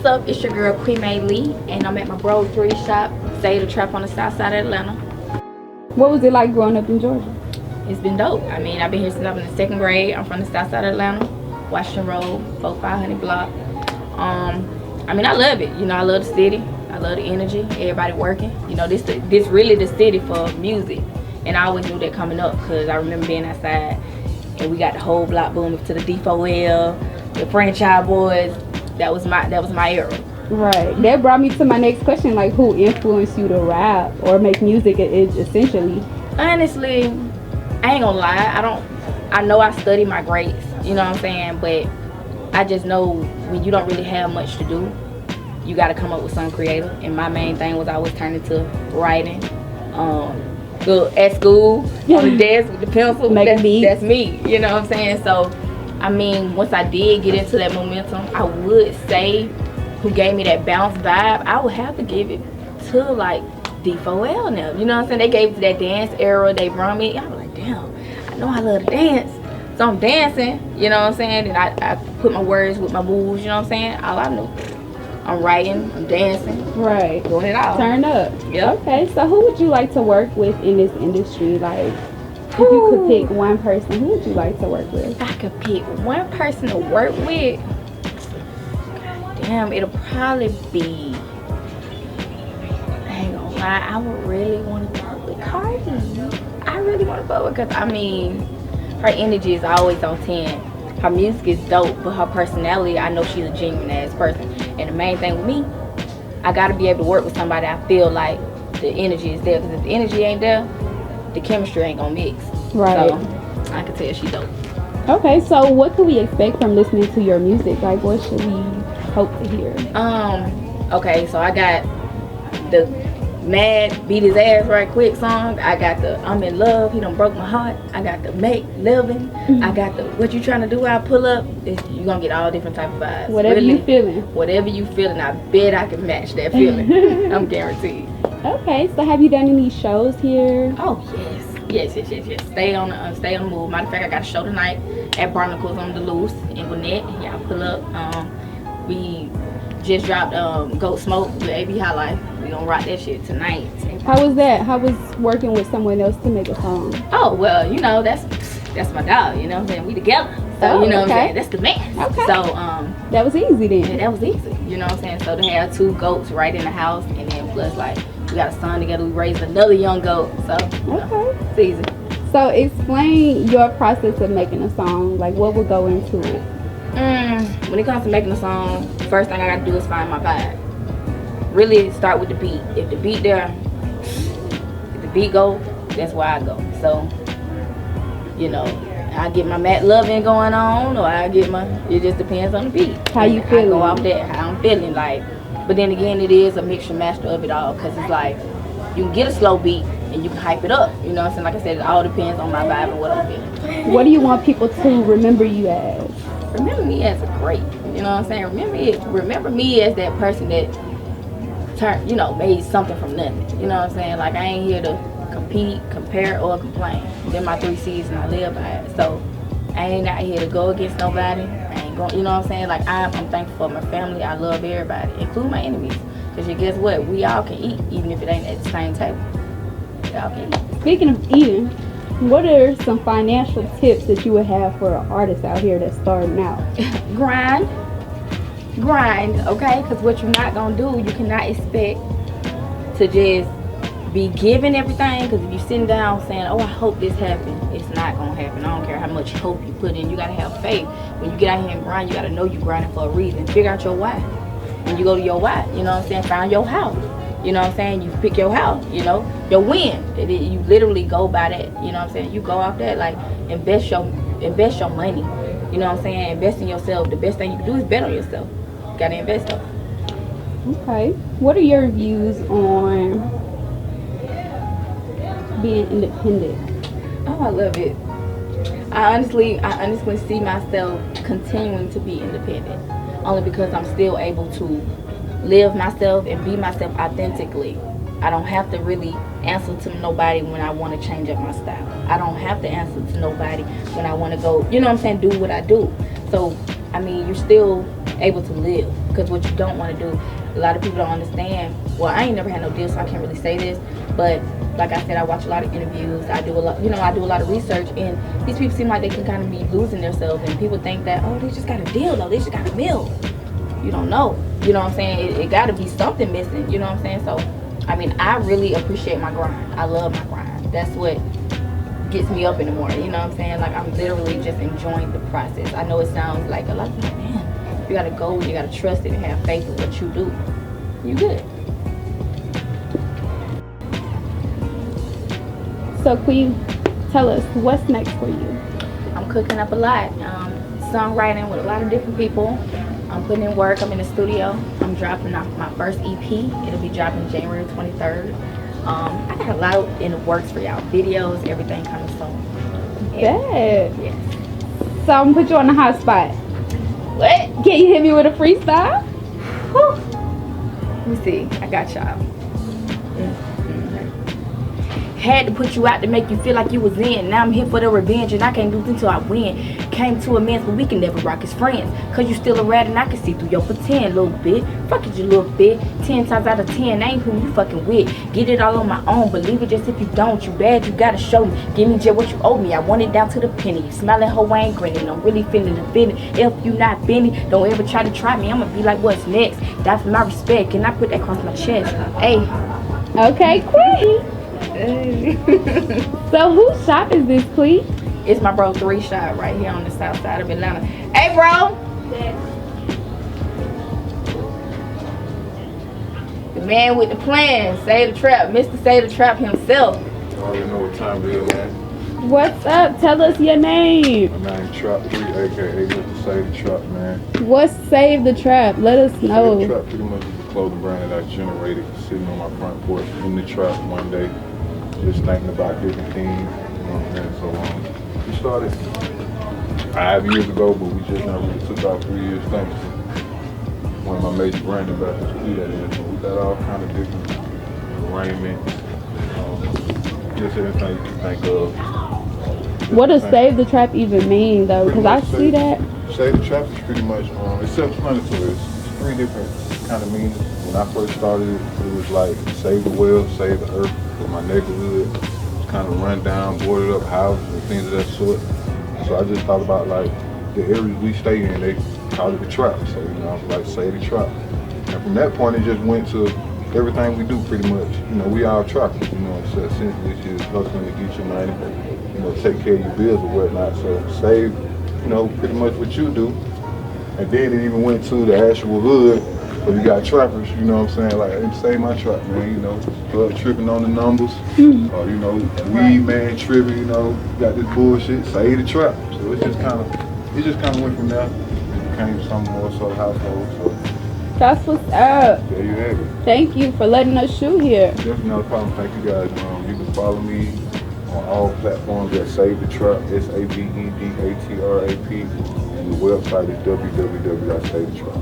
up? It's your girl Qui Maylee, and I'm at my bro 3 shop, Say the Trap on the south side of Atlanta. What was it like growing up in Georgia? It's been dope. I mean, I've been here since I was in the 2nd grade. I'm from the south side of Atlanta, Washington Road, 4500 block. I mean, I love it. You know, I love the city. I love the energy. Everybody working. You know, this really the city for music, and I always knew that coming up because I remember being outside, and we got the whole block booming to the D4L, the franchise boys. That was my era. Right. That brought me to my next question, like who influenced you to rap or make music essentially? Honestly, I ain't gonna lie. I know I study my grades, you know what I'm saying? But I just know when you don't really have much to do, you gotta come up with something creative. And my main thing was I always turning to writing. Go at school, on the desk with the pencil. That's me, you know what I'm saying? So, I mean, once I did get into that momentum, I would say who gave me that bounce vibe, I would have to give it to like D4L now. You know what I'm saying? They gave it to that dance era. They brought me. I was like, damn, I know I love to dance. So I'm dancing, you know what I'm saying? And I put my words with my moves, you know what I'm saying? All I knew. I'm writing, I'm dancing. Right. Doing it all. Turn up. Yeah. Okay, so who would you like to work with in this industry? Like, if you could pick one person, who would you like to work with? If I could pick one person to work with, damn, it'll probably be, I ain't gonna lie, I would really want to work with Cardi. I really want to work with her because, I mean, her energy is always on 10. Her music is dope, but her personality, I know she's a genuine ass person. And the main thing with me, I gotta be able to work with somebody I feel like the energy is there. Because if the energy ain't there, the chemistry ain't gonna mix. Right. So I can tell she dope. Okay, so what can we expect from listening to your music? Like, what should we hope to hear? Okay, so I got the Mad Beat His Ass Right Quick song. I got the I'm in Love, He Done Broke My Heart. I got the Make Living. I got the What You Trying to Do, I Pull Up. You're gonna get all different type of vibes. Whatever you feeling. Whatever you feeling, I bet I can match that feeling. I'm guaranteed. Okay, so have you done any shows here? Oh yes. Stay on the move. Matter of fact, I got a show tonight at Barnacles on the Loose in Gwinnett. Y'all pull up. We just dropped Goat Smoke with AB High Life. We gonna rock that shit tonight. How was that? How was working with someone else to make a song? Oh well, you know that's my dog. You know what I'm saying? We together. So you know what I'm saying? That's the man. Okay. So that was easy then. Yeah, that was easy. You know what I'm saying? So to have 2 goats right in the house, and then plus like we got a son together. We raised another young goat. So okay, it's easy. So explain your process of making a song. Like what would go into it? When it comes to making a song, first thing I gotta do is find my vibe. Really start with the beat. If the beat there, if the beat go, that's where I go. So, you know, I get my Matt Loving going on, or I get it just depends on the beat. How you feeling? I go off that, how I'm feeling like. But then again, it is a mixture master of it all, because it's like, you can get a slow beat and you can hype it up. You know what I'm saying? Like I said, it all depends on my vibe and what I'm feeling. What do you want people to remember you as? Remember me as a great, you know what I'm saying? Remember me as that person that made something from nothing. You know what I'm saying? Like I ain't here to compete, compare, or complain. They're my 3 C's and I live by it. So I ain't out here to go against nobody. I ain't going, you know what I'm saying? Like I'm thankful for my family. I love everybody, including my enemies. Because guess what? We all can eat, even if it ain't at the same table. We all can eat. Speaking of eating, what are some financial tips that you would have for an artist out here that's starting out? Grind, okay? Because what you're not gonna do, you cannot expect to just be given everything. Because if you're sitting down saying, "Oh, I hope this happens," it's not gonna happen. I don't care how much hope you put in. You gotta have faith. When you get out here and grind, you gotta know you're grinding for a reason. Figure out your why. When you go to your why, you know what I'm saying? Find your how. You know what I'm saying? You pick your house, you know, your win. You literally go by that. You know what I'm saying? You go off that, like invest your money. You know what I'm saying? Invest in yourself. The best thing you can do is bet on yourself. You gotta invest though. Okay. What are your views on being independent? Oh, I love it. I honestly see myself continuing to be independent. Only because I'm still able to live myself and be myself authentically. I don't have to really answer to nobody when I want to change up my style. I don't have to answer to nobody when I want to go, you know what I'm saying, do what I do. So, I mean, you're still able to live. Because what you don't want to do, a lot of people don't understand. Well, I ain't never had no deal, so I can't really say this, but like I said, I watch a lot of interviews. I do a lot, I do a lot of research, and these people seem like they can kind of be losing themselves, and people think that, oh, they just got a deal, though, they just got a meal. You don't know. You know what I'm saying? It got to be something missing. You know what I'm saying? So, I mean, I really appreciate my grind. I love my grind. That's what gets me up in the morning. You know what I'm saying? Like, I'm literally just enjoying the process. I know it sounds like a lot of people, man, you got to go, you got to trust it and have faith in what you do. You good. So, Qui, tell us, what's next for you? I'm cooking up a lot. Songwriting with a lot of different people. I'm putting in work. I'm in the studio. I'm dropping off my first EP. It'll be dropping January 23rd. I got a lot in the works for y'all. Videos, everything coming soon. Bad. Yes. So I'm gonna put you on the hot spot. What? Can you hit me with a freestyle? Whew. Let me see. I got y'all. Had to put you out to make you feel like you was in. Now I'm here for the revenge and I can't lose until I win. Came to a man's but we can never rock as friends. Cause you still a rat and I can see through your pretend little bit. Fuck it, you little bit. 10 times out of 10, I ain't who you fucking with. Get it all on my own, believe it just if you don't. You bad, you gotta show me. Give me just what you owe me. I want it down to the penny. You smiling hoe, I ain't grinning. I'm really feeling the feeling. If you not bending, don't ever try to try me. I'ma be like, what's next? Die for my respect. Can I put that across my chest? Hey. Okay, Qui. So whose shop is this, Qui? It's my bro 3 shop right here on the south side of Atlanta. Hey, bro. The man with the plan. Say the Trap. Mr. Say the Trap himself. I already know what time it is, man. What's up? Tell us your name. My name Trap 3, aka Mr. Say the Trap, man. What's Save the Trap? Let us Say know. the Trap pretty much is the clothing brand that I generated sitting on my front porch in the trap one day, just thinking about different things, you know what I'm saying? So we started 5 years ago, but we just now really took off 3 years thanks to one of my major brand ambassadors, Qui Maylee. So we got all kind of different arrangements, just everything you can think of. What does Save the Trap even mean, though? Because I see that. Save the Trap is pretty much, it's self-explanatory. It's 3 different kind of meanings. When I first started, it was like save the world, save the earth for my neighborhood. It's kind of run down, boarded up houses and things of that sort. So I just thought about like the areas we stay in, they call it the trap. So, you know, I was like, save the trap. And from that point, it just went to everything we do pretty much. You know, we all trappers, you know, so essentially it's just hustling to get your money, you know, take care of your bills or whatnot. So save, you know, pretty much what you do. And then it even went to the actual hood. So you got trappers, you know what I'm saying? Like, hey, save my trap, man, you know. Start tripping on the numbers. Or, you know, weed man tripping, you know, got this bullshit, save the trap. So it just kind of went from there. It became something more so household. So That's what's up. there you have it. Thank you for letting us shoot here. Definitely not a problem. Thank you guys. You can follow me on all platforms at Save the Trap, SAVEDATRAP. And the website is www.savethetrap.